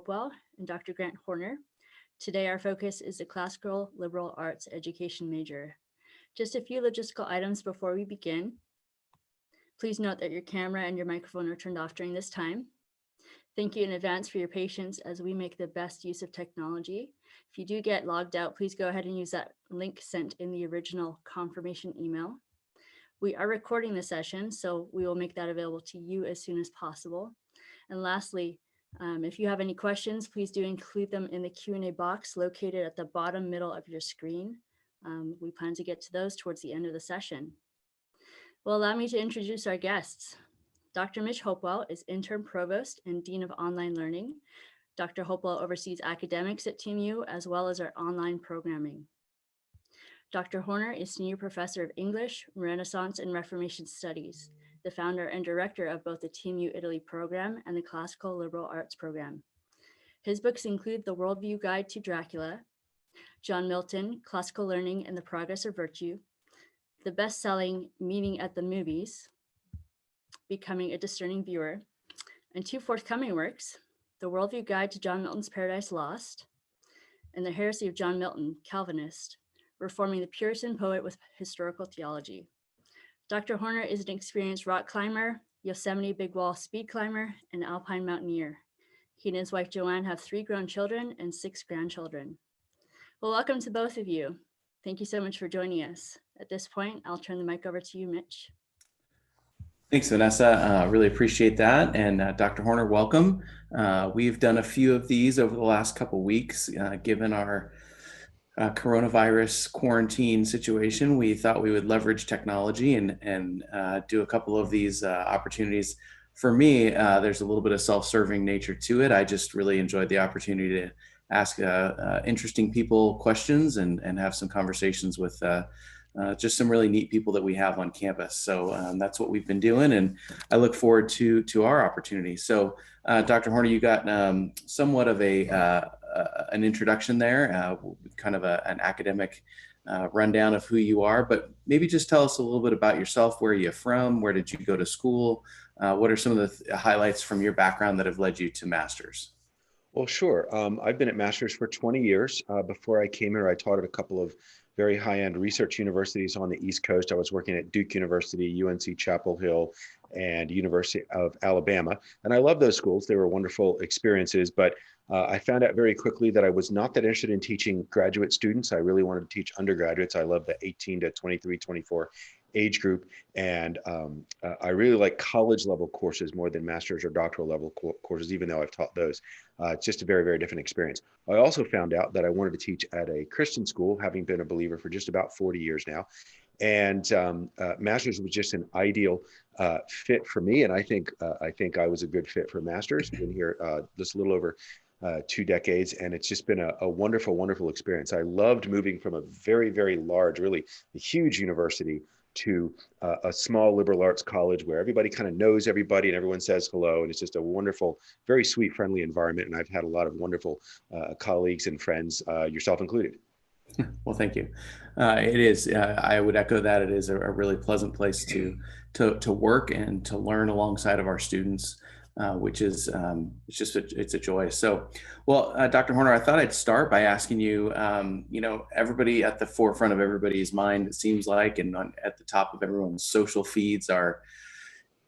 Hopewell and Dr. Grant Horner. Today, our focus is the classical liberal arts education major. Just a few logistical items before we begin. Please note that your camera and your microphone are turned off during this time. Thank you in advance for your patience as we make the best use of technology. If you do get logged out, please go ahead and use that link sent in the original confirmation email. We are recording the session, so we will make that available to you as soon as possible. And lastly, if you have any questions, please do include them in the Q&A box located at the bottom middle of your screen. We plan to get to those towards the end of the session. Well, allow me to introduce our guests. Dr. Mitch Hopewell is Interim Provost and Dean of Online Learning. Dr. Hopewell oversees academics at TMU as well as our online programming. Dr. Horner is Senior Professor of English, Renaissance, and Reformation Studies, the founder and director of both the TMU Italy program and the Classical Liberal Arts program. His books include The Worldview Guide to Dracula, John Milton, Classical Learning and the Progress of Virtue, the best-selling Meeting at the Movies, Becoming a Discerning Viewer, and two forthcoming works, The Worldview Guide to John Milton's Paradise Lost, and The Heresy of John Milton, Calvinist, Reforming the Puritan Poet with Historical Theology. Dr. Horner is an experienced rock climber, Yosemite Big Wall speed climber, and alpine mountaineer. He and his wife Joanne have 3 grown children and 6 grandchildren. Well, welcome to both of you. Thank you so much for joining us. At this point, I'll turn the mic over to you, Mitch. Thanks, Vanessa. Really appreciate that. And Dr. Horner, welcome. We've done a few of these over the last couple of weeks. Given our coronavirus quarantine situation, we thought we would leverage technology and do a couple of these opportunities. For me, there's a little bit of self-serving nature to it. I just really enjoyed the opportunity to ask interesting people questions and have some conversations with just some really neat people that we have on campus. So that's what we've been doing, and I look forward to our opportunity. So Dr. Horner, you got somewhat of an introduction there, kind of an academic rundown of who you are, but maybe just tell us a little bit about yourself. Where are you from? Where did you go to school? What are some of the highlights from your background that have led you to master's? Well, sure. I've been at master's for 20 years. Before I came here, I taught at a couple of very high-end research universities on the East Coast. I was working at Duke University, UNC Chapel Hill, and University of Alabama. And I love those schools. They were wonderful experiences, but I found out very quickly that I was not that interested in teaching graduate students. I really wanted to teach undergraduates. I love the 18 to 23, 24 age group. And I really like college level courses more than master's or doctoral level courses, even though I've taught those. It's just a very, very different experience. I also found out that I wanted to teach at a Christian school, having been a believer for just about 40 years now. And master's was just an ideal fit for me. And I think I was a good fit for master's. Been here just a little over 2 decades, and it's just been a wonderful, wonderful experience. I loved moving from a very, very large, really a huge university to a small liberal arts college where everybody kind of knows everybody and everyone says hello. And it's just a wonderful, very sweet, friendly environment. And I've had a lot of wonderful colleagues and friends, yourself included. Well, thank you. It is. I would echo that. It is a really pleasant place to work and to learn alongside of our students, which is it's a joy. So, well, Dr. Horner, I thought I'd start by asking you. Everybody at the forefront of everybody's mind, it seems like, and at the top of everyone's social feeds are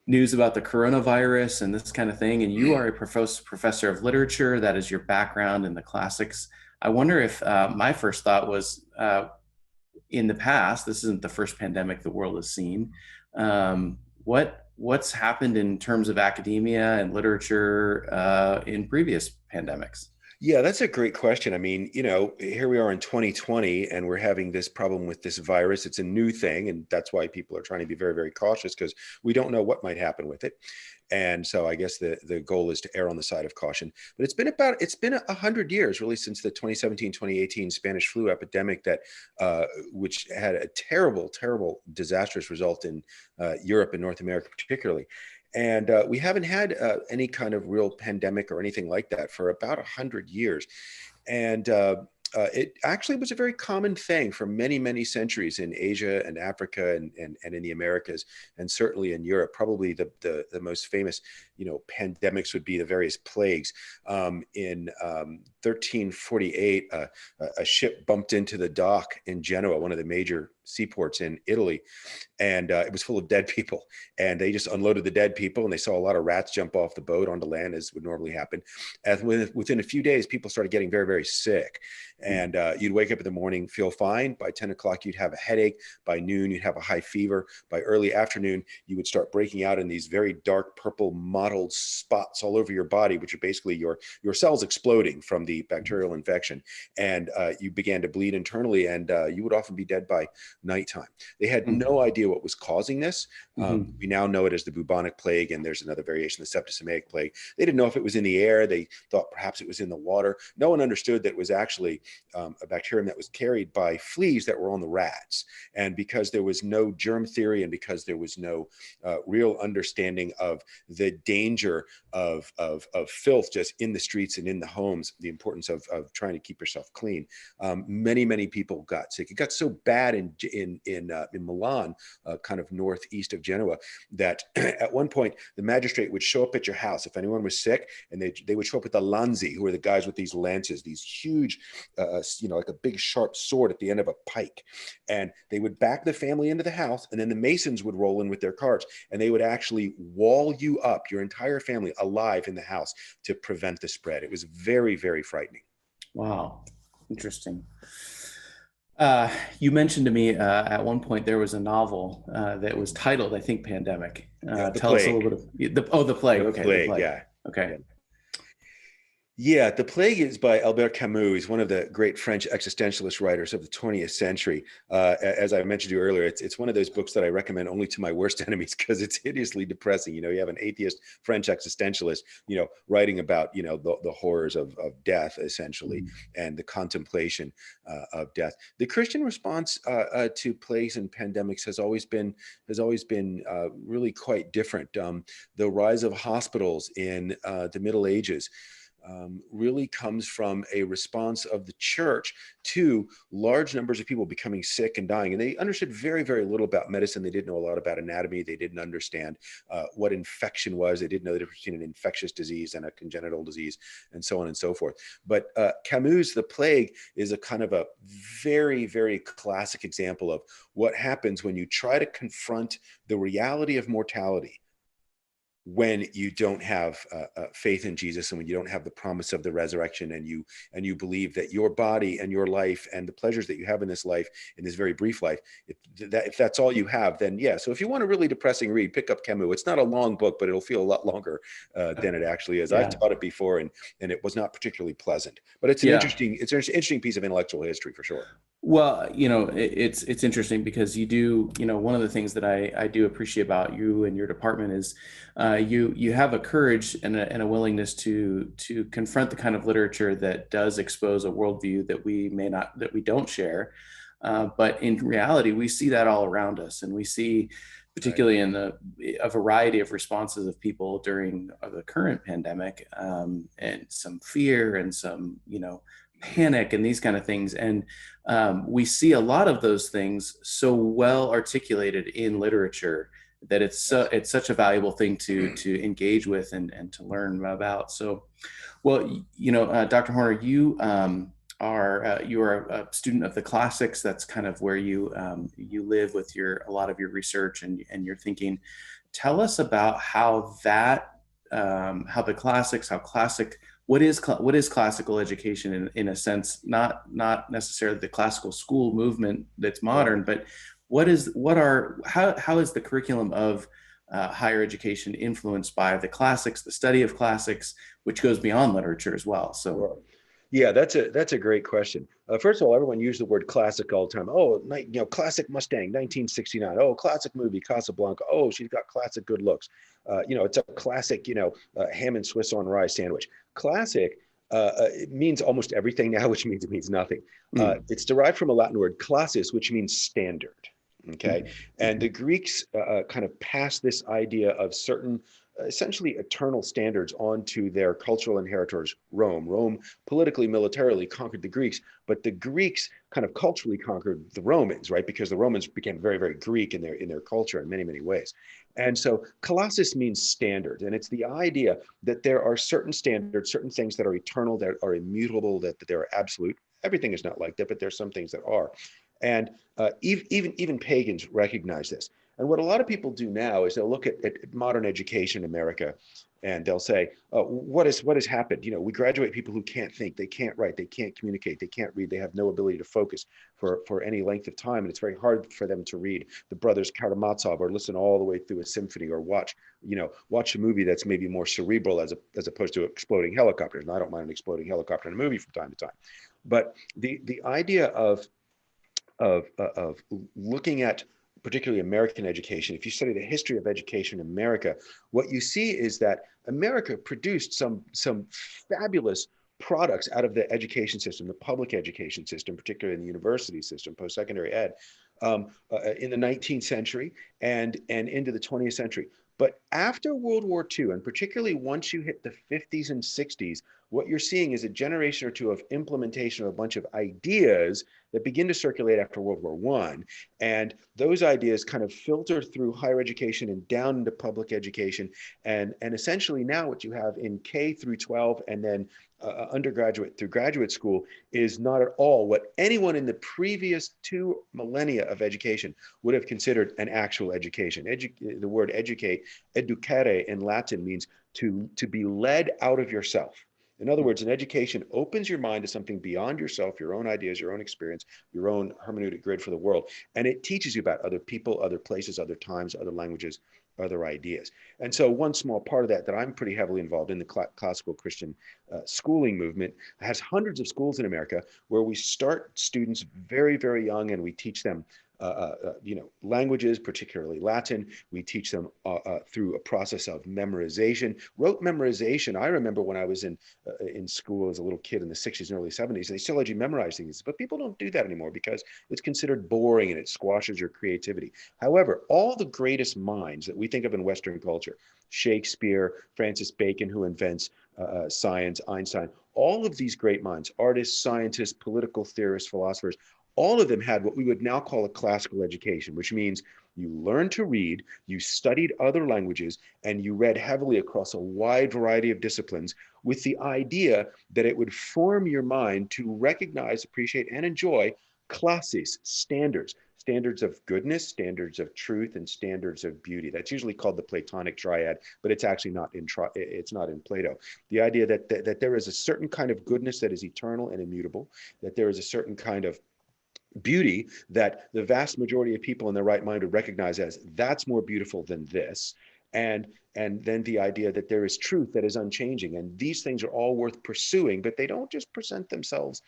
news about the coronavirus and this kind of thing. And you are a professor of literature. That is your background in the classics. I wonder if my first thought was, in the past, this isn't the first pandemic the world has seen. What's happened in terms of academia and literature in previous pandemics? Yeah, that's a great question. I mean, here we are in 2020 and we're having this problem with this virus. It's a new thing. And that's why people are trying to be very, very cautious, because we don't know what might happen with it. And so I guess the goal is to err on the side of caution. But it's been 100 years really since the 2017-2018 Spanish flu epidemic which had a terrible, terrible, disastrous result in Europe and North America particularly. And we haven't had any kind of real pandemic or anything like that for about 100 years. And it actually was a very common thing for many, many centuries in Asia and Africa and in the Americas, and certainly in Europe. Probably the most famous, pandemics would be the various plagues. In 1348, a ship bumped into the dock in Genoa, one of the major seaports in Italy, and it was full of dead people. And they just unloaded the dead people, and they saw a lot of rats jump off the boat onto land, as would normally happen. And within a few days, people started getting very, very sick. And you'd wake up in the morning, feel fine. By 10 o'clock, you'd have a headache. By noon, you'd have a high fever. By early afternoon, you would start breaking out in these very dark purple mottled spots all over your body, which are basically your cells exploding from the bacterial infection. And you began to bleed internally, and you would often be dead by nighttime. They had no idea what was causing this. We now know it as the bubonic plague, and there's another variation, the septicemic plague. They didn't know if it was in the air. They thought perhaps it was in the water. No one understood that it was actually a bacterium that was carried by fleas that were on the rats. And because there was no germ theory, and because there was no real understanding of the danger of filth just in the streets and in the homes, the importance of trying to keep yourself clean, many people got sick. It got so bad in Milan, kind of northeast of Genoa, that at one point the magistrate would show up at your house if anyone was sick, and they would show up with the lanzi, who are the guys with these lances, these huge, like a big sharp sword at the end of a pike, and they would back the family into the house, and then the masons would roll in with their carts, and they would actually wall you up, your entire family, alive in the house to prevent the spread. It was very, very frightening. Wow, interesting. You mentioned to me at one point there was a novel that was titled, I think, Pandemic. Tell us a little bit of the Plague. Okay, Plague, the Plague. yeah. Okay. Yeah, The Plague is by Albert Camus. He's one of the great French existentialist writers of the 20th century. As I mentioned to you earlier, it's one of those books that I recommend only to my worst enemies, because it's hideously depressing. You have an atheist French existentialist, writing about, the horrors of death, essentially, and the contemplation of death. The Christian response to plagues and pandemics has always been really quite different. The rise of hospitals in the Middle Ages really comes from a response of the church to large numbers of people becoming sick and dying. And they understood very, very little about medicine. They didn't know a lot about anatomy. They didn't understand what infection was. They didn't know the difference between an infectious disease and a congenital disease, and so on and so forth. But Camus' The Plague is a kind of a very, very classic example of what happens when you try to confront the reality of mortality, when you don't have faith in Jesus, and when you don't have the promise of the resurrection, and you believe that your body and your life and the pleasures that you have in this life, in this very brief life, if that's all you have, then yeah. So if you want a really depressing read, pick up Camus. It's not a long book, but it'll feel a lot longer than it actually is. Yeah. I've taught it before, and it was not particularly pleasant, but it's an interesting piece of intellectual history for sure. Well, it's interesting because you do, one of the things that I do appreciate about you and your department is you have a courage and a willingness to confront the kind of literature that does expose a worldview that we don't share. But in reality, we see that all around us, and we see, particularly in a variety of responses of people during the current pandemic, and some fear and some, panic and these kind of things. And we see a lot of those things so well articulated in literature that it's such a valuable thing to engage with and to learn about. So, well, Dr. Horner, you are a student of the classics. That's kind of where you live with a lot of your research and your thinking. Tell us about how the classics, what is classical education in a sense, not necessarily the classical school movement that's modern, but how is the curriculum of higher education influenced by the classics, the study of classics, which goes beyond literature as well? So. Yeah, that's a great question. First of all, everyone used the word classic all the time. Oh, classic Mustang, 1969. Oh, classic movie, Casablanca. Oh, she's got classic good looks. It's a classic, ham and Swiss on rye sandwich. Classic it means almost everything now, which means it means nothing. It's derived from a Latin word, classis, which means standard. Okay. And the Greeks kind of passed this idea of certain essentially eternal standards onto their cultural inheritors, Rome. Rome politically, militarily conquered the Greeks, but the Greeks kind of culturally conquered the Romans, right? Because the Romans became very, very Greek in their culture in many, many ways. And so Colossus means standard. And it's the idea that there are certain standards, certain things that are eternal, that are immutable, that they're absolute. Everything is not like that, but there's some things that are. And even pagans recognize this. And what a lot of people do now is they'll look at modern education in America, and they'll say, what has happened? You know, we graduate people who can't think, they can't write, they can't communicate, they can't read, they have no ability to focus for any length of time. And it's very hard for them to read the Brothers Karamazov or listen all the way through a symphony or watch a movie that's maybe more cerebral as opposed to exploding helicopters. And I don't mind an exploding helicopter in a movie from time to time. But the idea of looking at particularly American education, if you study the history of education in America, what you see is that America produced some fabulous products out of the education system, the public education system, particularly in the university system, post-secondary ed, in the 19th century and into the 20th century. But after World War II, and particularly once you hit the 50s and 60s, what you're seeing is a generation or two of implementation of a bunch of ideas that begin to circulate after World War I. And those ideas kind of filter through higher education and down into public education. And essentially now what you have in K through 12 and then undergraduate through graduate school is not at all what anyone in the previous 2 millennia of education would have considered an actual education. The word educate, educare in Latin, means to be led out of yourself. In other words, an education opens your mind to something beyond yourself, your own ideas, your own experience, your own hermeneutic grid for the world. And it teaches you about other people, other places, other times, other languages, other ideas. And so one small part of that I'm pretty heavily involved in, the classical Christian schooling movement, has hundreds of schools in America where we start students very, very young and we teach them languages, particularly Latin. We teach them through a process of memorization. Rote memorization. I remember when I was in school as a little kid in the 60s and early 70s, they still had you memorize things, but people don't do that anymore because it's considered boring and it squashes your creativity. However, all the greatest minds that we think of in Western culture, Shakespeare, Francis Bacon, who invents science, Einstein, all of these great minds, artists, scientists, political theorists, philosophers, all of them had what we would now call a classical education, which means you learned to read, you studied other languages, and you read heavily across a wide variety of disciplines with the idea that it would form your mind to recognize, appreciate, and enjoy classes, standards of goodness, standards of truth, and standards of beauty. That's usually called the Platonic triad, but it's actually not in Plato. The idea that there is a certain kind of goodness that is eternal and immutable, that there is a certain kind of beauty that the vast majority of people in their right mind would recognize as that's more beautiful than this. And then the idea that there is truth that is unchanging. And these things are all worth pursuing, but they don't just present themselves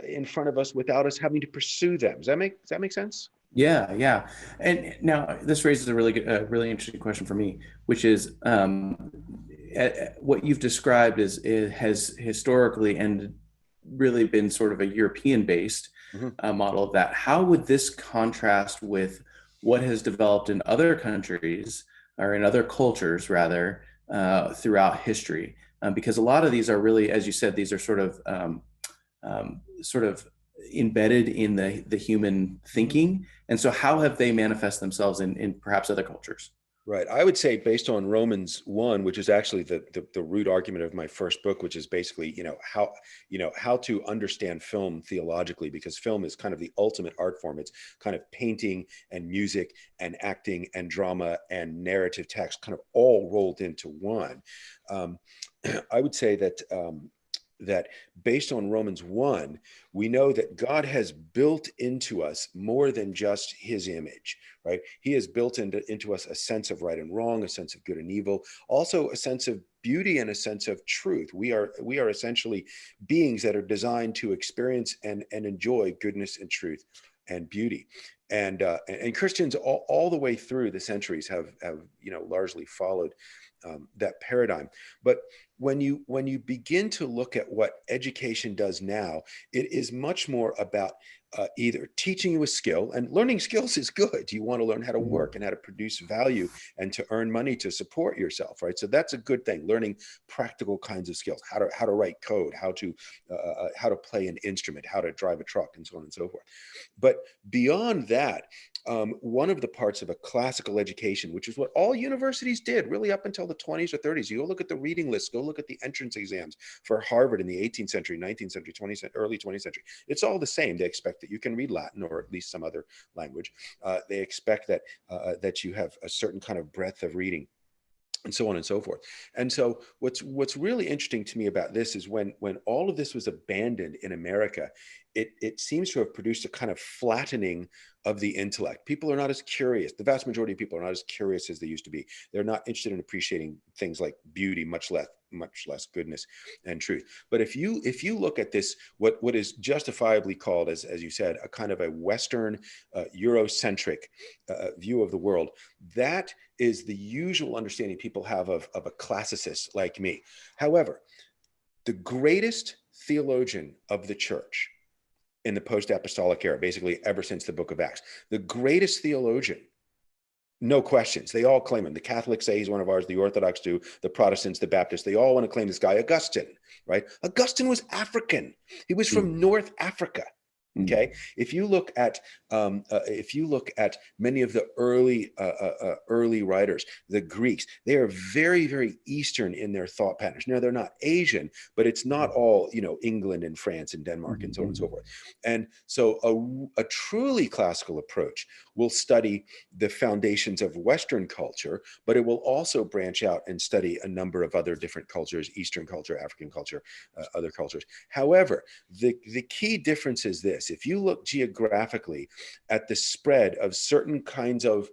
in front of us without us having to pursue them. Does that make sense? Yeah, yeah. And now this raises a really interesting question for me, which is what you've described has historically and really been sort of a European-based model of that. How would this contrast with what has developed in other countries or in other cultures, rather, throughout history? Because a lot of these are really, as you said, these are sort of embedded in the human thinking. And so how have they manifest themselves in perhaps other cultures? Right. I would say based on Romans 1, which is actually the root argument of my first book, which is basically, how to understand film theologically, because film is kind of the ultimate art form. It's kind of painting and music and acting and drama and narrative text kind of all rolled into one. I would say that based on Romans 1, we know that God has built into us more than just his image, right? He has built into us a sense of right and wrong, a sense of good and evil, also a sense of beauty and a sense of truth. We are essentially beings that are designed to experience and enjoy goodness and truth and beauty. And Christians all the way through the centuries have largely followed that paradigm. But when you begin to look at what education does now, it is much more about either teaching you a skill, and learning skills is good. You want to learn how to work and how to produce value and to earn money to support yourself, right? So that's a good thing. Learning practical kinds of skills, how to write code, how to play an instrument, how to drive a truck, and so on and so forth. But beyond that, one of the parts of a classical education, which is what all universities did really up until the 20s or 30s. You go look at the reading list, go look at the entrance exams for Harvard in the 18th century, 19th century, 20th century, early 20th century. It's all the same. They expect that you can read Latin or at least some other language. They expect that you have a certain kind of breadth of reading, and so on and so forth. And so what's really interesting to me about this is when all of this was abandoned in America, it seems to have produced a kind of flattening of the intellect. People are not as curious. The vast majority of people are not as curious as they used to be. They're not interested in appreciating things like beauty, much less goodness and truth. But if you look at this, what is justifiably called, as you said, a kind of a Western Eurocentric view of the world, that is the usual understanding people have of a classicist like me. However, the greatest theologian of the church in the post-apostolic era, basically ever since the book of Acts, the greatest theologian, no questions, they all claim him. The Catholics say he's one of ours, the Orthodox do, the Protestants, the Baptists, they all want to claim this guy, Augustine, right? Augustine was African. He was from North Africa. Okay, if you look at many of the early writers, the Greeks, they are very, very Eastern in their thought patterns. Now, they're not Asian, but it's not all, England and France and Denmark and so on and so forth. And so a truly classical approach will study the foundations of Western culture, but it will also branch out and study a number of other different cultures: Eastern culture, African culture, other cultures. However, the key difference is this. If you look geographically at the spread of certain kinds of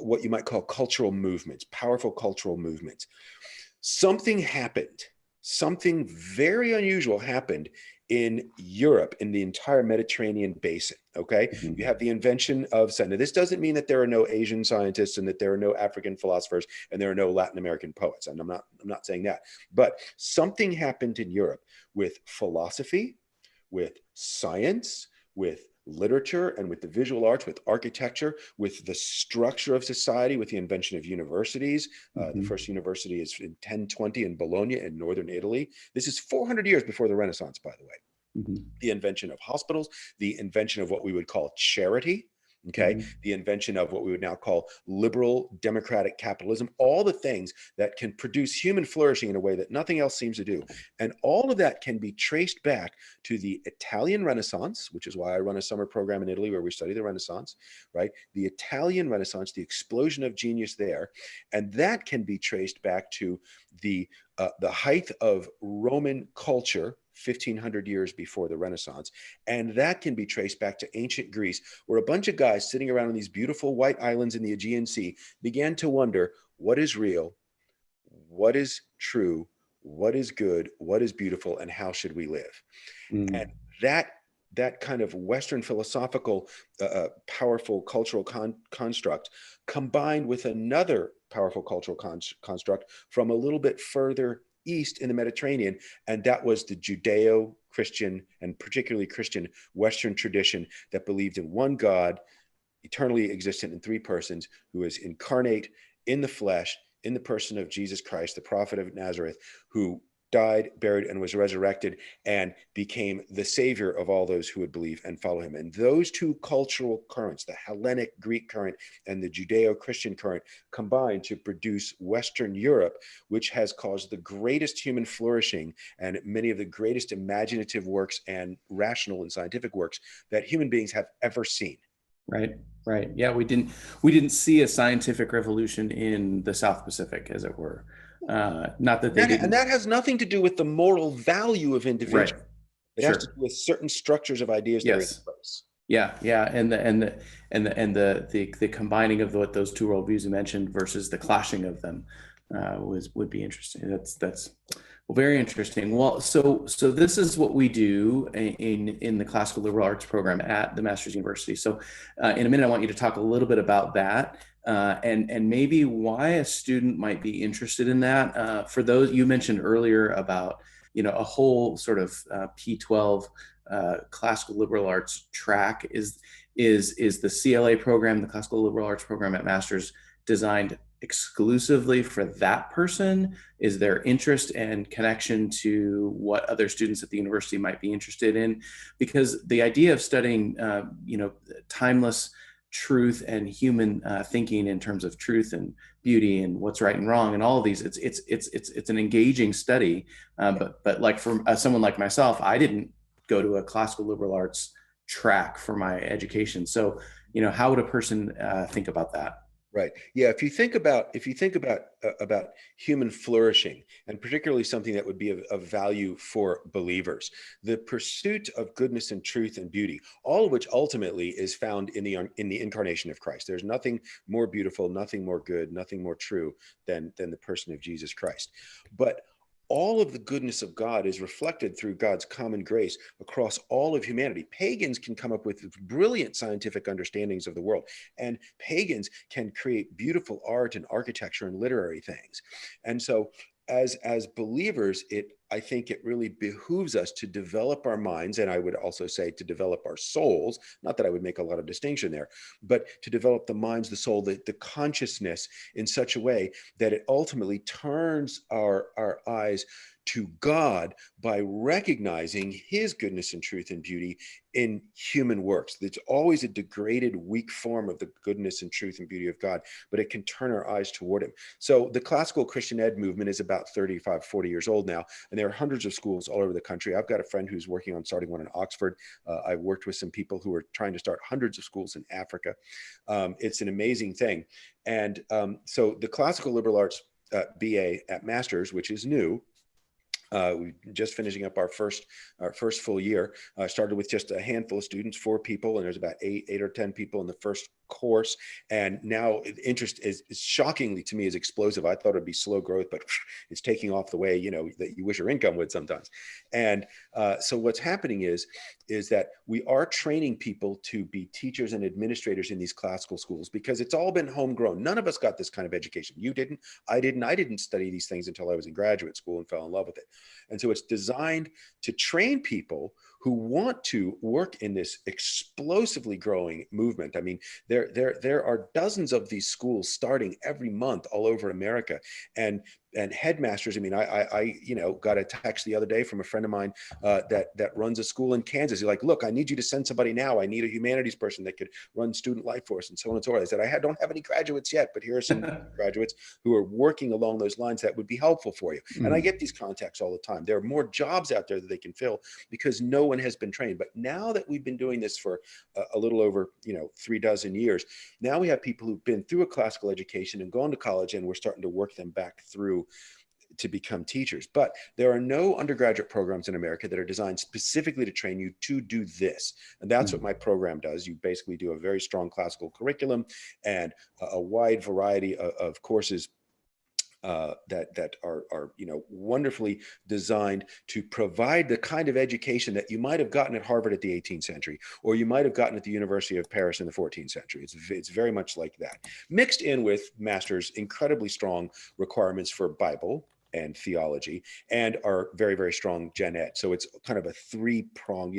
what you might call cultural movements, powerful cultural movements, something happened. Something very unusual happened in Europe, in the entire Mediterranean basin, okay? You have the invention of science. Now, this doesn't mean that there are no Asian scientists and that there are no African philosophers and there are no Latin American poets. And I'm not saying that. But something happened in Europe with philosophy, with science, with literature, and with the visual arts, with architecture, with the structure of society, with the invention of universities. The first university is in 1020 in Bologna in northern Italy. This is 400 years before the Renaissance, by the way. The invention of hospitals, the invention of what we would call charity, okay, the invention of what we would now call liberal democratic capitalism, all the things that can produce human flourishing in a way that nothing else seems to do. And all of that can be traced back to the Italian Renaissance, which is why I run a summer program in Italy where we study the Renaissance, right? The Italian Renaissance, the explosion of genius there. And that can be traced back to the height of Roman culture 1,500 years before the Renaissance. And that can be traced back to ancient Greece, where a bunch of guys sitting around on these beautiful white islands in the Aegean Sea began to wonder, what is real? What is true? What is good? What is beautiful? And how should we live? And that kind of Western philosophical, powerful cultural construct, combined with another powerful cultural construct from a little bit further east in the Mediterranean, and that was the Judeo-Christian and particularly Christian Western tradition that believed in one God, eternally existent in three persons, who is incarnate in the flesh, in the person of Jesus Christ, the prophet of Nazareth, who died, buried, and was resurrected, and became the savior of all those who would believe and follow him. And those two cultural currents, the Hellenic Greek current and the Judeo-Christian current, combined to produce Western Europe, which has caused the greatest human flourishing and many of the greatest imaginative works and rational and scientific works that human beings have ever seen. Right. Yeah, we didn't see a scientific revolution in the South Pacific, as it were. Not that they didn't. And that has nothing to do with the moral value of individuals. Right. It has to do with certain structures of ideas that are in place. Yeah, and the combining of what those two worldviews you mentioned versus the clashing of them would be interesting. That's well, very interesting. Well, so this is what we do in the classical liberal arts program at the Master's University. So in a minute, I want you to talk a little bit about that. and maybe why a student might be interested in that. For those you mentioned earlier about, a whole sort of P12 classical liberal arts track is the CLA program, the classical liberal arts program at Masters, designed exclusively for that person? Is there interest and connection to what other students at the university might be interested in? Because the idea of studying, timeless truth and human thinking in terms of truth and beauty and what's right and wrong and all of these, it's an engaging study. But like for someone like myself, I didn't go to a classical liberal arts track for my education. So, how would a person think about that? Right. Yeah. If you think about human flourishing, and particularly something that would be of value for believers, the pursuit of goodness and truth and beauty, all of which ultimately is found in the incarnation of Christ. There's nothing more beautiful, nothing more good, nothing more true than the person of Jesus Christ. But all of the goodness of God is reflected through God's common grace across all of humanity. Pagans can come up with brilliant scientific understandings of the world, and pagans can create beautiful art and architecture and literary things. And so as believers, I think it really behooves us to develop our minds, and I would also say to develop our souls. Not that I would make a lot of distinction there, but to develop the minds, the soul, the consciousness in such a way that it ultimately turns our eyes to God by recognizing his goodness and truth and beauty in human works. It's always a degraded, weak form of the goodness and truth and beauty of God, but it can turn our eyes toward him. So the classical Christian ed movement is about 35, 40 years old now, and there are hundreds of schools all over the country. I've got a friend who's working on starting one in Oxford. I've worked with some people who are trying to start hundreds of schools in Africa. It's an amazing thing. And so the classical liberal arts BA at Masters, which is new, we're just finishing up our first full year. Started with just a handful of students, 4 people, and there's about eight or 10 people in the first course. And now interest is shockingly, to me, is explosive. I thought it'd be slow growth, but it's taking off the way, that you wish your income would sometimes. And so what's happening is that we are training people to be teachers and administrators in these classical schools, because it's all been homegrown. None of us got this kind of education. You didn't, I didn't study these things until I was in graduate school and fell in love with it. And so it's designed to train people who want to work in this explosively growing movement. I mean, there are dozens of these schools starting every month all over America, and headmasters. I mean, I got a text the other day from a friend of mine that runs a school in Kansas. He's like, look, I need you to send somebody now. I need a humanities person that could run student life for us, and so on and so forth. I said, don't have any graduates yet, but here are some graduates who are working along those lines that would be helpful for you. And I get these contacts all the time. There are more jobs out there that they can fill because no one has been trained. But now that we've been doing this for a little over 3 dozen years, now we have people who've been through a classical education and gone to college, and we're starting to work them back through to become teachers. But there are no undergraduate programs in America that are designed specifically to train you to do this. And that's what my program does. You basically do a very strong classical curriculum and a wide variety of courses that are wonderfully designed to provide the kind of education that you might have gotten at Harvard at the 18th century, or you might have gotten at the University of Paris in the 14th century. It's very much like that, mixed in with Masters' incredibly strong requirements for Bible and theology, and our very, very strong gen ed. So it's kind of a 3-prong,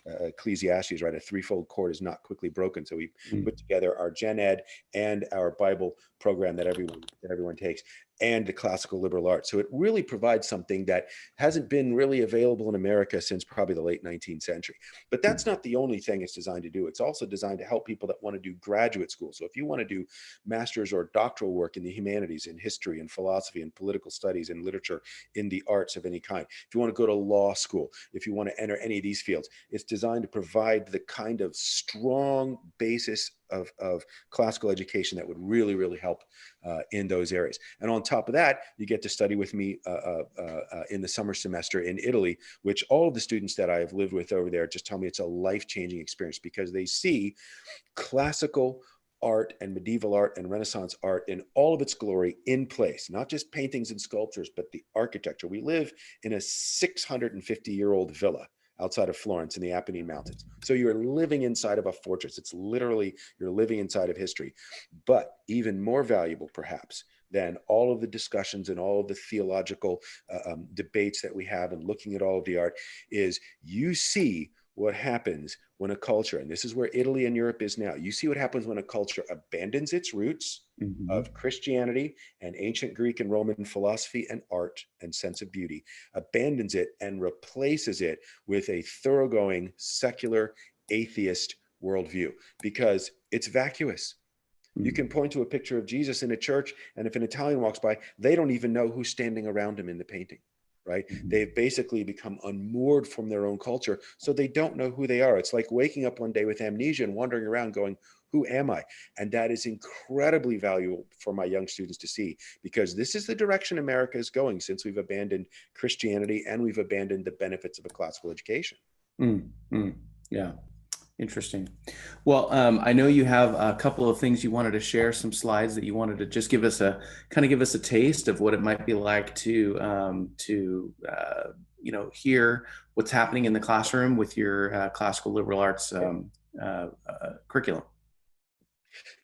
Ecclesiastes, right? A threefold cord is not quickly broken. So we put together our gen ed and our Bible program that everyone takes, and the classical liberal arts. So it really provides something that hasn't been really available in America since probably the late 19th century. But that's not the only thing it's designed to do. It's also designed to help people that want to do graduate school. So if you want to do master's or doctoral work in the humanities, in history and philosophy and political studies and literature, in the arts of any kind, if you want to go to law school, if you want to enter any of these fields, it's designed to provide the kind of strong basis of classical education that would really, really help in those areas. And on top of that, you get to study with me in the summer semester in Italy, which all of the students that I have lived with over there just tell me it's a life-changing experience, because they see classical art and medieval art and Renaissance art in all of its glory in place, not just paintings and sculptures, but the architecture. We live in a 650-year-old villa. outside of Florence in the Apennine Mountains. So you're living inside of a fortress. It's literally, you're living inside of history. But even more valuable, perhaps, than all of the discussions and all of the theological debates that we have and looking at all of the art is you see what happens when a culture, and this is where Italy and Europe is now, you see what happens when a culture abandons its roots of Christianity and ancient Greek and Roman philosophy and art and sense of beauty, abandons it and replaces it with a thoroughgoing secular atheist worldview, because it's vacuous. You can point to a picture of Jesus in a church, and if an Italian walks by, they don't even know who's standing around him in the painting, right? They've basically become unmoored from their own culture, so they don't know who they are. It's like waking up one day with amnesia and wandering around going, who am I? And that is incredibly valuable for my young students to see, because this is the direction America is going since we've abandoned Christianity and we've abandoned the benefits of a classical education. Yeah. Interesting. Well, I know you have a couple of things you wanted to share, some slides that you wanted to just give us a taste of what it might be like to hear what's happening in the classroom with your classical liberal arts curriculum.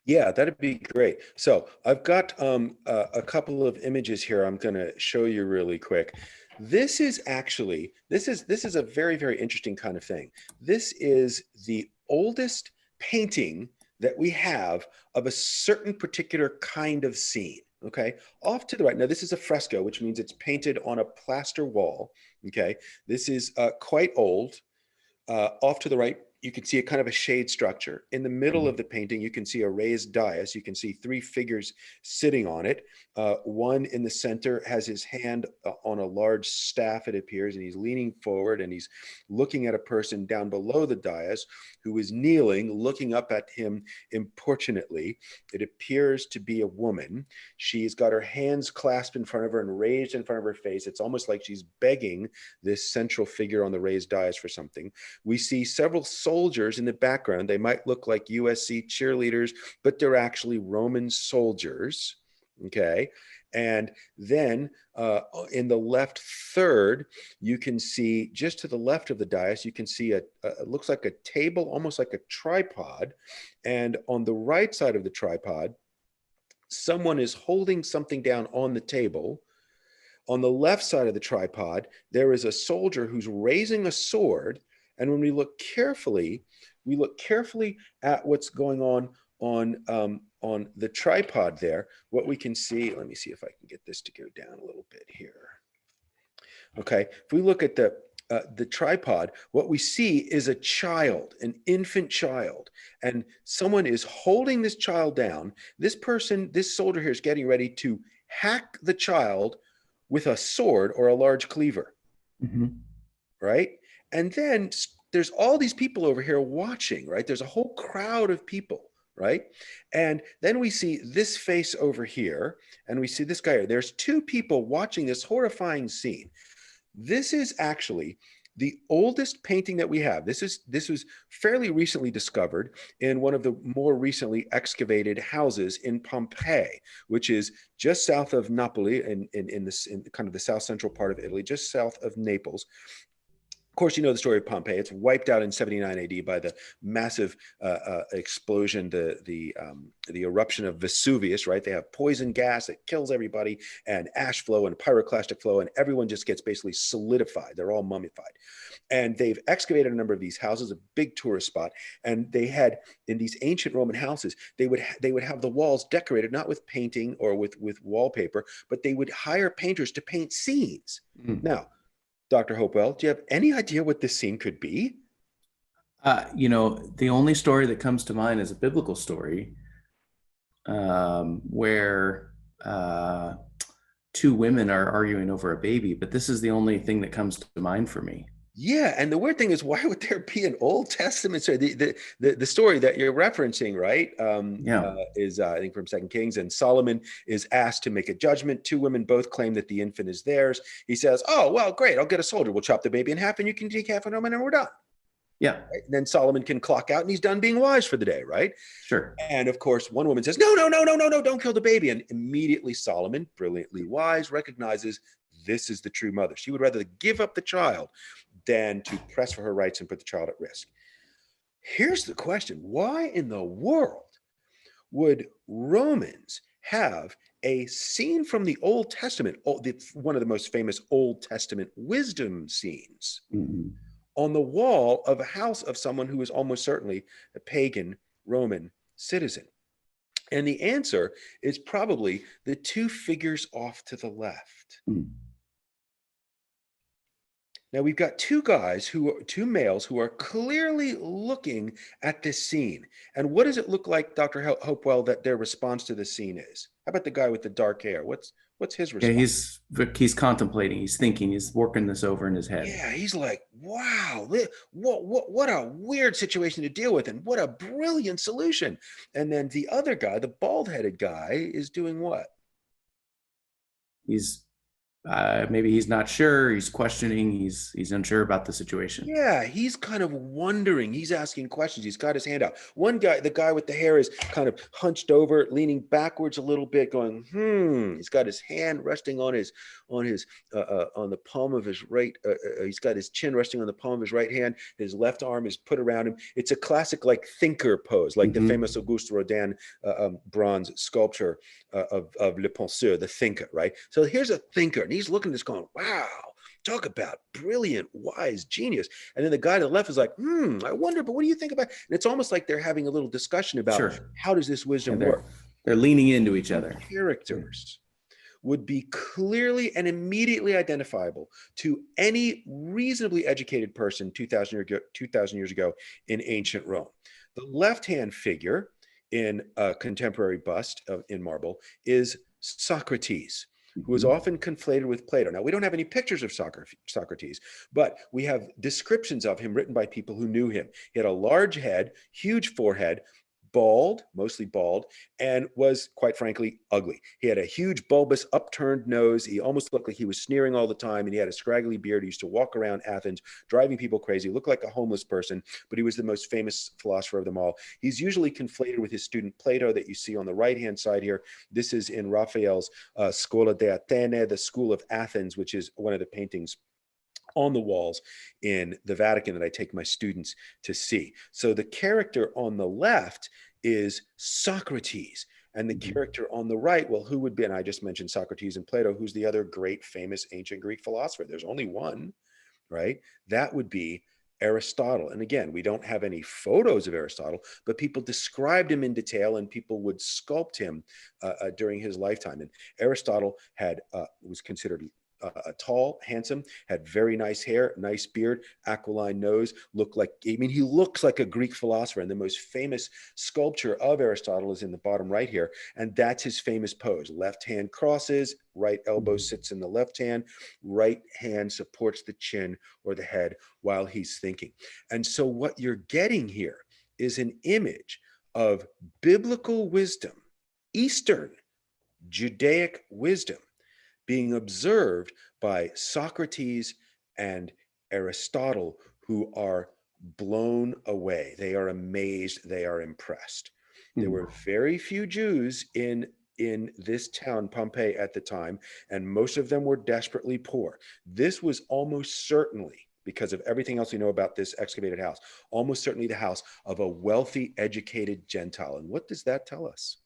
Yeah, that'd be great. So I've got a couple of images here I'm going to show you really quick. This is a very, very interesting kind of thing. This is the oldest painting that we have of a certain particular kind of scene. Okay, off to the right. Now, this is a fresco, which means it's painted on a plaster wall. Okay, this is quite old. Off to the right, you can see a kind of a shade structure. In the middle of the painting, you can see a raised dais. You can see three figures sitting on it. One in the center has his hand on a large staff, it appears, and he's leaning forward and he's looking at a person down below the dais who is kneeling, looking up at him importunately. It appears to be a woman. She's got her hands clasped in front of her and raised in front of her face. It's almost like she's begging this central figure on the raised dais for something. We see several soldiers in the background. They might look like USC cheerleaders, but they're actually Roman soldiers. Okay. And then in the left third, you can see just to the left of the dais, you can see it looks like a table, almost like a tripod. And on the right side of the tripod, someone is holding something down on the table. On the left side of the tripod, there is a soldier who's raising a sword. And when we look carefully at what's going on the tripod there, what we can see, let me see if I can get this to go down a little bit here. Okay, if we look at the tripod, what we see is a child, an infant child, and someone is holding this child down. This soldier here is getting ready to hack the child with a sword or a large cleaver, right? And then there's all these people over here watching, right? There's a whole crowd of people, right? And then we see this face over here, and we see this guy here. There's two people watching this horrifying scene. This is actually the oldest painting that we have. This was fairly recently discovered in one of the more recently excavated houses in Pompeii, which is just south of Napoli in kind of the south central part of Italy, just south of Naples. Of course, you know the story of Pompeii. It's wiped out in 79 AD by the massive explosion, the eruption of Vesuvius, right? They have poison gas that kills everybody, and ash flow and pyroclastic flow, and everyone just gets basically solidified. They're all mummified. And they've excavated a number of these houses, a big tourist spot. And they had, in these ancient Roman houses, they would have the walls decorated, not with painting or with wallpaper, but they would hire painters to paint scenes. Now, Dr. Hopewell, do you have any idea what this scene could be? The only story that comes to mind is a biblical story where two women are arguing over a baby, but this is the only thing that comes to mind for me. Yeah, and the weird thing is, why would there be an Old Testament story? The story that you're referencing, right? Is I think from 2 Kings, and Solomon is asked to make a judgment. Two women both claim that the infant is theirs. He says, "Oh, well, great. I'll get a soldier. We'll chop the baby in half, and you can take half of them, and then we're done." Yeah. Right? And then Solomon can clock out, and he's done being wise for the day, right? Sure. And of course, one woman says, "No, don't kill the baby." And immediately Solomon, brilliantly wise, recognizes this is the true mother. She would rather give up the child than to press for her rights and put the child at risk. Here's the question. Why in the world would Romans have a scene from the Old Testament, one of the most famous Old Testament wisdom scenes, on the wall of a house of someone who is almost certainly a pagan Roman citizen? And the answer is probably the two figures off to the left. Now we've got two males who are clearly looking at this scene. And what does it look like, Dr. Hopewell, that their response to the scene is? How about the guy with the dark hair? What's his response? Yeah, he's contemplating, he's thinking, he's working this over in his head. Yeah, he's like, wow, what a weird situation to deal with, and what a brilliant solution. And then the other guy, the bald-headed guy, is doing what? He's maybe he's not sure, he's questioning, he's unsure about the situation. Yeah, he's kind of wondering, he's asking questions, he's got his hand out. One guy, the guy with the hair, is kind of hunched over, leaning backwards a little bit, going, he's got his hand resting on the palm of his right, he's got his chin resting on the palm of his right hand, his left arm is put around him. It's a classic like thinker pose, like the famous Auguste Rodin bronze sculpture of Le Penseur, the thinker, right? So here's a thinker, and he's looking at this going, wow, talk about brilliant, wise genius. And then the guy to the left is like, I wonder, but what do you think about? And it's almost like they're having a little discussion about how does this wisdom work? They're leaning into each other. Characters would be clearly and immediately identifiable to any reasonably educated person 2,000 years ago in ancient Rome. The left-hand figure in a contemporary bust in marble is Socrates, who is often conflated with Plato. Now, we don't have any pictures of Socrates, but we have descriptions of him written by people who knew him. He had a large head, huge forehead, bald, mostly bald, and was, quite frankly, ugly. He had a huge bulbous upturned nose. He almost looked like he was sneering all the time, and he had a scraggly beard. He used to walk around Athens, driving people crazy. He looked like a homeless person, but he was the most famous philosopher of them all. He's usually conflated with his student Plato that you see on the right-hand side here. This is in Raphael's Scuola de Atene, the School of Athens, which is one of the paintings on the walls in the Vatican that I take my students to see. So the character on the left is Socrates, and the character on the right, well, who would be, and I just mentioned Socrates and Plato, who's the other great famous ancient Greek philosopher? There's only one, right? That would be Aristotle. And again, we don't have any photos of Aristotle, but people described him in detail, and people would sculpt him during his lifetime. And Aristotle was considered tall, handsome, had very nice hair, nice beard, aquiline nose, he looks like a Greek philosopher. And the most famous sculpture of Aristotle is in the bottom right here. And that's his famous pose. Left hand crosses, right elbow sits in the left hand, right hand supports the chin or the head while he's thinking. And so what you're getting here is an image of biblical wisdom, Eastern Judaic wisdom, being observed by Socrates and Aristotle, who are blown away. They are amazed. They are impressed. There were very few Jews in this town, Pompeii, at the time, and most of them were desperately poor. This was almost certainly, because of everything else we know about this excavated house, almost certainly the house of a wealthy, educated Gentile. And what does that tell us?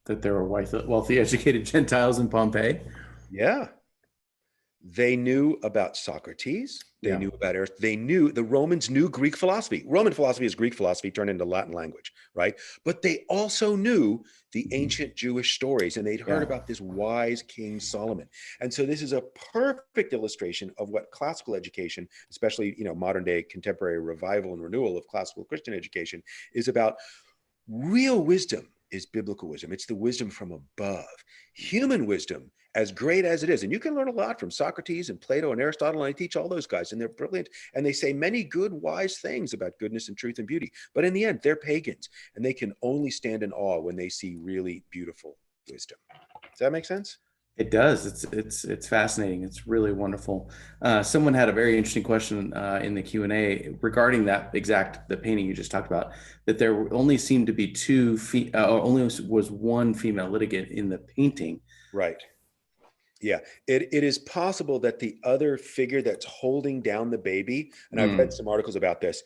That there were wealthy, educated Gentiles in Pompeii. Yeah. They knew about Socrates. They knew about Aristotle. The Romans knew Greek philosophy. Roman philosophy is Greek philosophy turned into Latin language, right? But they also knew the ancient Jewish stories, and they'd heard about this wise King Solomon. And so this is a perfect illustration of what classical education, especially, modern day contemporary revival and renewal of classical Christian education, is about. Real wisdom is biblical wisdom. It's the wisdom from above. Human wisdom, as great as it is, and you can learn a lot from Socrates and Plato and Aristotle, and I teach all those guys, and they're brilliant, and they say many good, wise things about goodness and truth and beauty. But in the end, they're pagans, and they can only stand in awe when they see really beautiful wisdom. Does that make sense? It does. It's fascinating. It's really wonderful. Someone had a very interesting question in the Q&A regarding the painting you just talked about, that there only seemed to be only was one female litigant in the painting. Right. Yeah, it is possible that the other figure that's holding down the baby, and I've read some articles about this,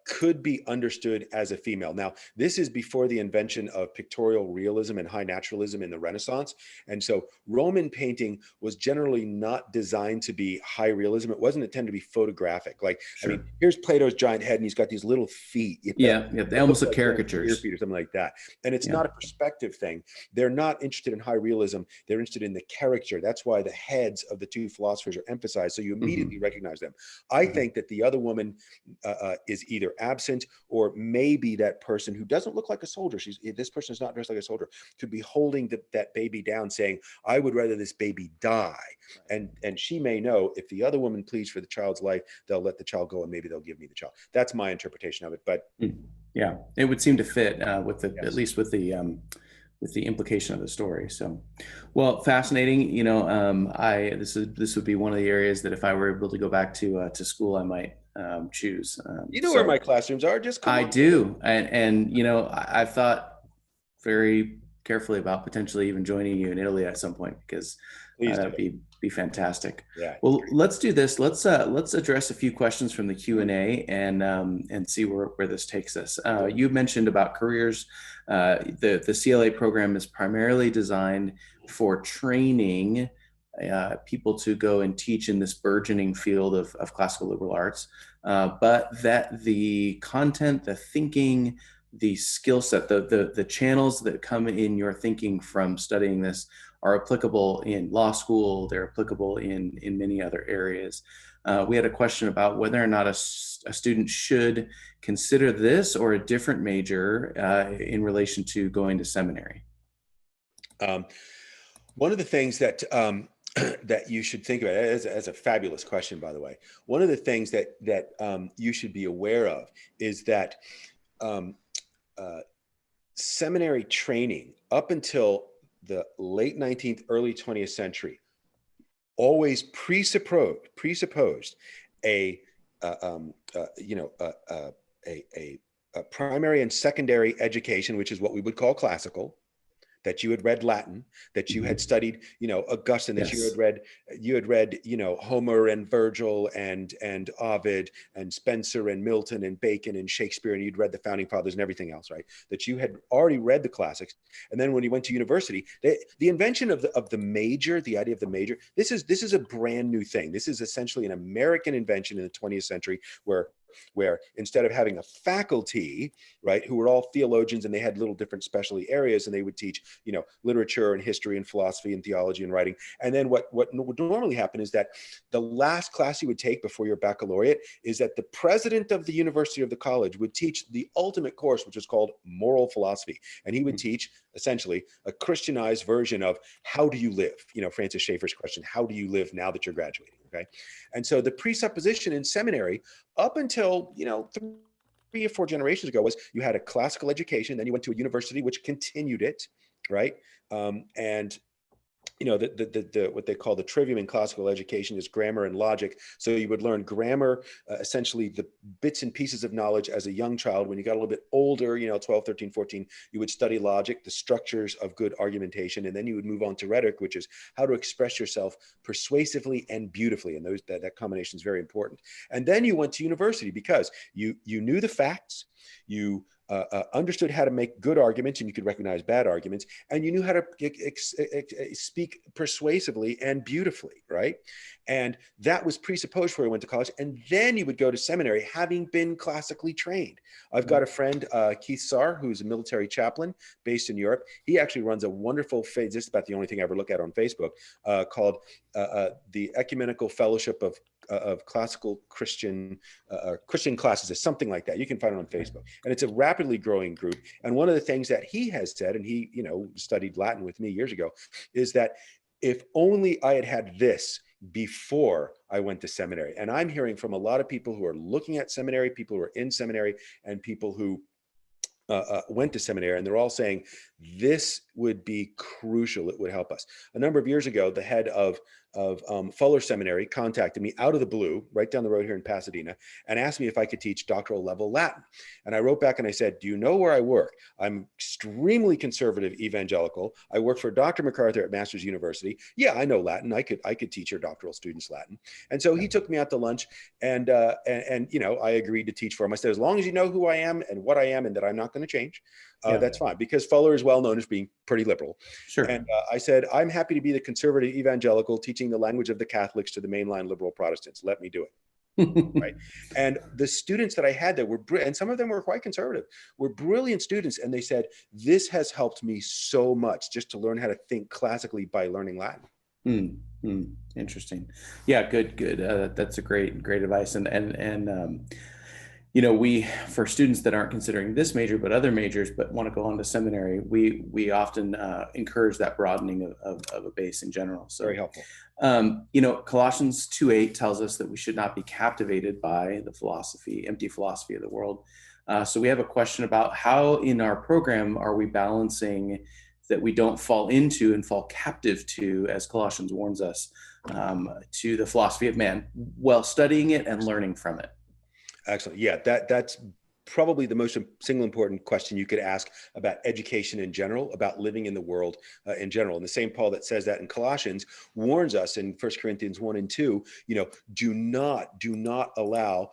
could be understood as a female. Now, this is before the invention of pictorial realism and high naturalism in the Renaissance. And so Roman painting was generally not designed to be high realism. It wasn't intended to be photographic. Like, I mean, Sure. here's Plato's giant head and he's got these little feet. Yeah, yeah, they that almost look like little deer caricatures. feet or something like that. And it's Yeah. not a perspective thing. They're not interested in high realism. They're interested in the character. That's why the heads of the two philosophers are emphasized. So you immediately recognize them. I think that the other woman is either absent, or maybe that person who doesn't look like a soldier. This person is not dressed like a soldier, could be holding that baby down, saying, "I would rather this baby die." And she may know, if the other woman pleads for the child's life, they'll let the child go, and maybe they'll give me the child. That's my interpretation of it. But yeah, it would seem to fit with the Yes. at least with the implication of the story. So, well, fascinating. You know, this would be one of the areas that if I were able to go back to school, I might choose. You know where my classrooms are. Just come I on. do, and you know, I've thought very carefully about potentially even joining you in Italy at some point, because Please that'd do. be fantastic. Yeah. Well, let's do this. Let's address a few questions from the Q&A and see where this takes us. You mentioned about careers. The CLA program is primarily designed for training people to go and teach in this burgeoning field of classical liberal arts, but that the content, the thinking, the skill set, the channels that come in your thinking from studying this are applicable in law school. They're applicable in many other areas. We had a question about whether or not a student should consider this or a different major in relation to going to seminary. One of the things that that you should think about, as a fabulous question, by the way, one of the things that you should be aware of is that seminary training up until the late 19th, early 20th century always presupposed a primary and secondary education, which is what we would call classical, that you had read Latin, that you had studied, Augustine, that Yes. you had read, Homer and Virgil and Ovid and Spencer and Milton and Bacon and Shakespeare, and you'd read the founding fathers and everything else, right? That you had already read the classics. And then when you went to university, the invention of the major, the idea of the major, this is a brand new thing. This is essentially an American invention in the 20th century, where instead of having a faculty, right, who were all theologians and they had little different specialty areas, and they would teach, literature and history and philosophy and theology and writing. And then what would normally happen is that the last class you would take before your baccalaureate is that the president of the university or the college would teach the ultimate course, which is called moral philosophy. And he would teach essentially a Christianized version of how do you live? Francis Schaeffer's question, how do you live now that you're graduating? Okay. And so the presupposition in seminary up until, 3 or 4 generations ago was you had a classical education, then you went to a university which continued it, right? And what they call the trivium in classical education is grammar and logic. So you would learn grammar, essentially the bits and pieces of knowledge as a young child. When you got a little bit older, 12, 13, 14, you would study logic, the structures of good argumentation. And then you would move on to rhetoric, which is how to express yourself persuasively and beautifully. And that combination is very important. And then you went to university because you knew the facts, you understood how to make good arguments, and you could recognize bad arguments, and you knew how to speak persuasively and beautifully, right? And that was presupposed before you went to college. And then you would go to seminary having been classically trained. I've got a friend, Keith Sarr, who's a military chaplain based in Europe. He actually runs a wonderful, this is about the only thing I ever look at on Facebook, called the Ecumenical Fellowship of Classical Christian Classes, or something like that. You can find it on Facebook. And it's a rapidly growing group. And one of the things that he has said, and he, studied Latin with me years ago, is that if only I had had this before I went to seminary. And I'm hearing from a lot of people who are looking at seminary, people who are in seminary, and people who went to seminary, and they're all saying this would be crucial. It would help us. A number of years ago, the head of Fuller Seminary contacted me out of the blue, right down the road here in Pasadena, and asked me if I could teach doctoral level Latin. And I wrote back and I said, do you know where I work? I'm extremely conservative evangelical. I work for Dr. MacArthur at Masters University. Yeah, I know Latin. I could teach your doctoral students Latin. And so he took me out to lunch, and you know, I agreed to teach for him. I said, as long as you know who I am and what I am and that I'm not going to change, that's fine, because Fuller is well known as being pretty liberal. Sure. And I said, I'm happy to be the conservative evangelical teaching the language of the Catholics to the mainline liberal Protestants. Let me do it. Right. And the students that I had there were, and some of them were quite conservative, were brilliant students. And they said, this has helped me so much just to learn how to think classically by learning Latin. Interesting. Yeah, good. That's a great advice. And you know, for students that aren't considering this major, but other majors, but want to go on to seminary, we often encourage that broadening of a base in general. So very helpful. You know, Colossians 2:8 tells us that we should not be captivated by the empty philosophy of the world. So we have a question about how in our program are we balancing that we don't fall into and fall captive to, as Colossians warns us, to the philosophy of man, while studying it and learning from it. Excellent. Yeah, that's probably the most single important question you could ask about education in general, about living in the world in general. And the same Paul that says that in Colossians warns us in 1 Corinthians 1 and 2, you know, do not allow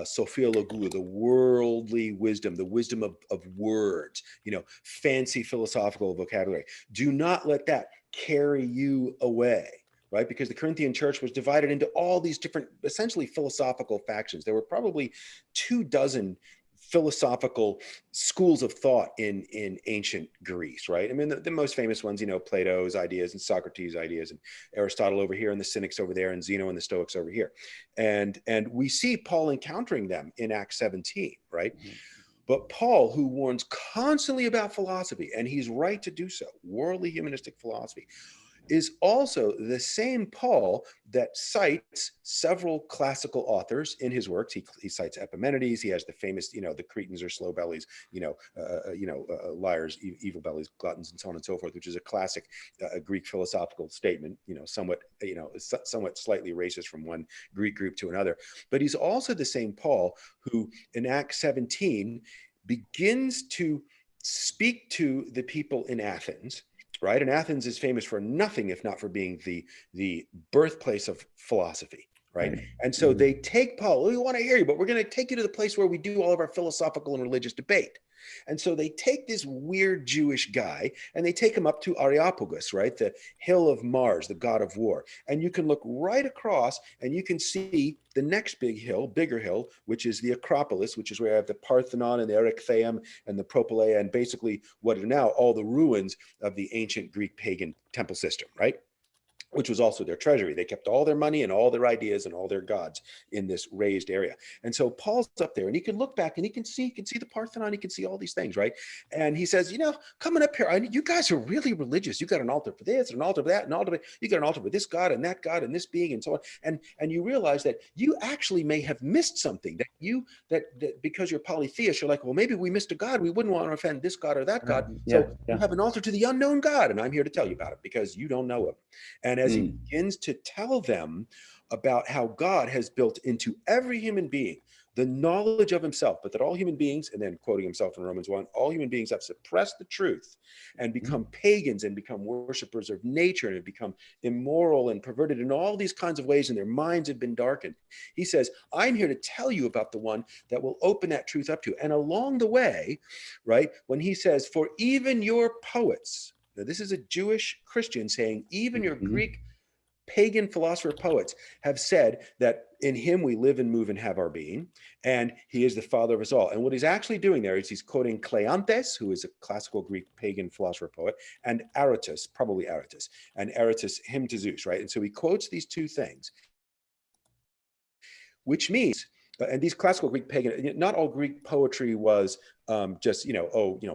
Sophia Logua, the worldly wisdom, the wisdom of words, you know, fancy philosophical vocabulary. Do not let that carry you away. Right? Because the Corinthian church was divided into all these different, essentially philosophical factions. There were probably 24 philosophical schools of thought in ancient Greece, right? I mean, the most famous ones, you know, Plato's ideas and Socrates' ideas and Aristotle over here and the Cynics over there and Zeno and the Stoics over here. And we see Paul encountering them in Acts 17, right? Mm-hmm. But Paul, who warns constantly about philosophy, and he's right to do so, worldly humanistic philosophy, is also the same Paul that cites several classical authors in his works. He cites Epimenides. He has the famous, you know, the Cretans are slow bellies, liars, evil bellies, gluttons, and so on and so forth, which is a classic Greek philosophical statement, you know, somewhat slightly racist from one Greek group to another. But he's also the same Paul who in Acts 17 begins to speak to the people in Athens. Right. And Athens is famous for nothing if not for being the birthplace of philosophy. Right. And so they take Paul, we want to hear you, but we're going to take you to the place where we do all of our philosophical and religious debate. And so they take this weird Jewish guy and they take him up to Areopagus, right? The hill of Mars, the god of war. And you can look right across and you can see the next bigger hill, which is the Acropolis, which is where I have the Parthenon and the Erechtheum and the Propylaea and basically what are now all the ruins of the ancient Greek pagan temple system, right? Which was also their treasury. They kept all their money and all their ideas and all their gods in this raised area. And so Paul's up there and he can look back and he can see the Parthenon, he can see all these things, right? And he says, you know, coming up here, you guys are really religious. You got an altar for this, an altar for that, an altar for, you got an altar for this God and this being and so on. And you realize that you actually may have missed something, that because you're polytheist, you're like, well, maybe we missed a God. We wouldn't want to offend this God or that God. So you have an altar to the unknown God. And I'm here to tell you about it because you don't know him. And as he begins to tell them about how God has built into every human being the knowledge of himself, but that all human beings, and then quoting himself in Romans 1, all human beings have suppressed the truth and become pagans and become worshipers of nature and have become immoral and perverted in all these kinds of ways, and their minds have been darkened. He says, I'm here to tell you about the one that will open that truth up to you. And along the way, right, when he says, for even your poets, now this is a Jewish Christian saying, even your Greek pagan philosopher poets have said that in him we live and move and have our being, and he is the father of us all. And what he's actually doing there is he's quoting Cleanthes, who is a classical Greek pagan philosopher poet, and Aratus, probably Aratus, and Aratus, hymn to Zeus, right? And so he quotes these two things, which means, and these classical Greek pagan, not all Greek poetry was just,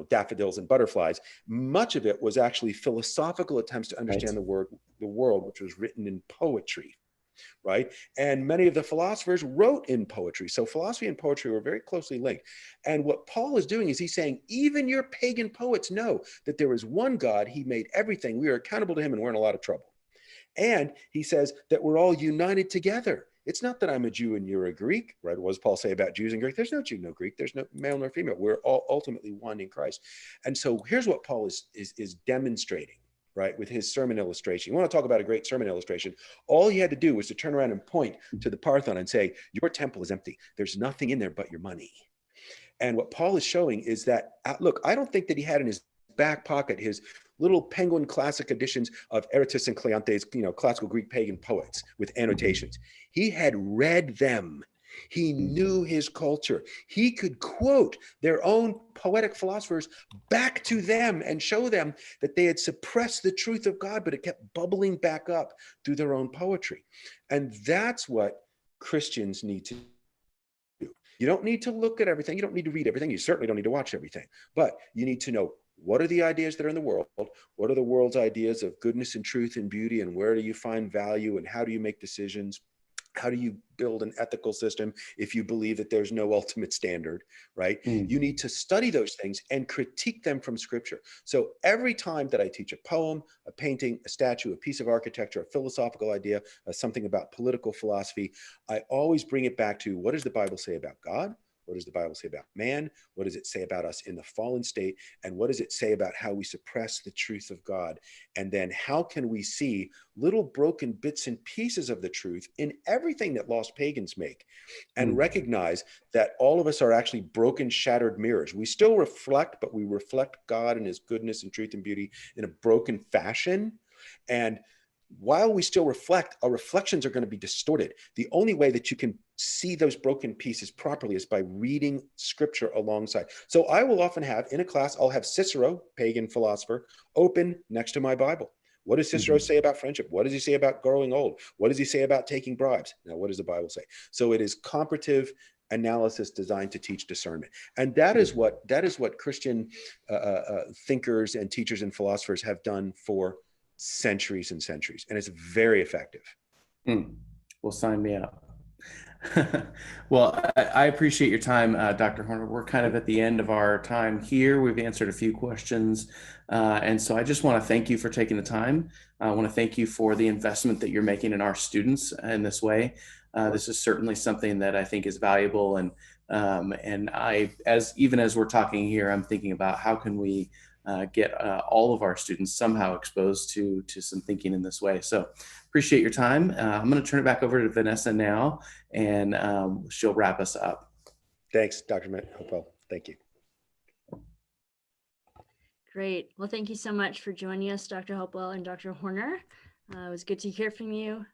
daffodils and butterflies. Much of it was actually philosophical attempts to understand the world, which was written in poetry, right? And many of the philosophers wrote in poetry. So philosophy and poetry were very closely linked. And what Paul is doing is he's saying, even your pagan poets know that there is one God, he made everything. We are accountable to him and we're in a lot of trouble. And he says that we're all united together. It's not that I'm a Jew and you're a Greek, right? What does Paul say about Jews and Greek? There's no Jew, no Greek. There's no male nor female. We're all ultimately one in Christ. And so here's what Paul is demonstrating, right, with his sermon illustration. You want to talk about a great sermon illustration? All he had to do was to turn around and point to the Parthenon and say, your temple is empty. There's nothing in there but your money. And what Paul is showing is that, look, I don't think that he had in his back pocket his little Penguin classic editions of Aratus and Cleanthes, classical Greek pagan poets with annotations. He had read them. He knew his culture. He could quote their own poetic philosophers back to them and show them that they had suppressed the truth of God, but it kept bubbling back up through their own poetry. And that's what Christians need to do. You don't need to look at everything. You don't need to read everything. You certainly don't need to watch everything. But you need to know, what are the ideas that are in the world? What are the world's ideas of goodness and truth and beauty? And where do you find value? And how do you make decisions? How do you build an ethical system if you believe that there's no ultimate standard, right? You need to study those things and critique them from scripture. So every time that I teach a poem, a painting, a statue, a piece of architecture, a philosophical idea, something about political philosophy, I always bring it back to, what does the Bible say about God? What does the Bible say about man? What does it say about us in the fallen state? And what does it say about how we suppress the truth of God? And then how can we see little broken bits and pieces of the truth in everything that lost pagans make, and recognize that all of us are actually broken, shattered mirrors. We still reflect, but we reflect God and his goodness and truth and beauty in a broken fashion. And while we still reflect, our reflections are going to be distorted. The only way that you can see those broken pieces properly is by reading scripture alongside. So I will often have, in a class, I'll have Cicero, pagan philosopher, open next to my Bible. What does Cicero say about friendship? What does he say about growing old? What does he say about taking bribes? Now, what does the Bible say? So it is comparative analysis designed to teach discernment. And that is what Christian thinkers and teachers and philosophers have done for centuries and centuries, and it's very effective. Well, sign me up. Well, I appreciate your time, Dr. Horner. We're kind of at the end of our time here. We've answered a few questions. And so I just want to thank you for taking the time. I want to thank you for the investment that you're making in our students in this way. This is certainly something that I think is valuable. And even as we're talking here, I'm thinking about how can we get all of our students somehow exposed to some thinking in this way. So appreciate your time. I'm going to turn it back over to Vanessa now, and she'll wrap us up. Thanks, Dr. Hopewell. Thank you. Great. Well, thank you so much for joining us, Dr. Hopewell and Dr. Horner. It was good to hear from you.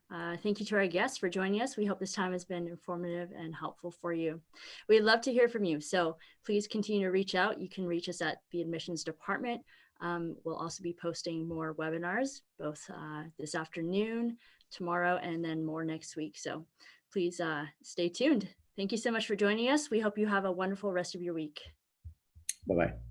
Thank you to our guests for joining us. We hope this time has been informative and helpful for you. We'd love to hear from you, so please continue to reach out. You can reach us at the admissions department. We'll also be posting more webinars, both this afternoon, tomorrow, and then more next week. So please stay tuned. Thank you so much for joining us. We hope you have a wonderful rest of your week. Bye-bye.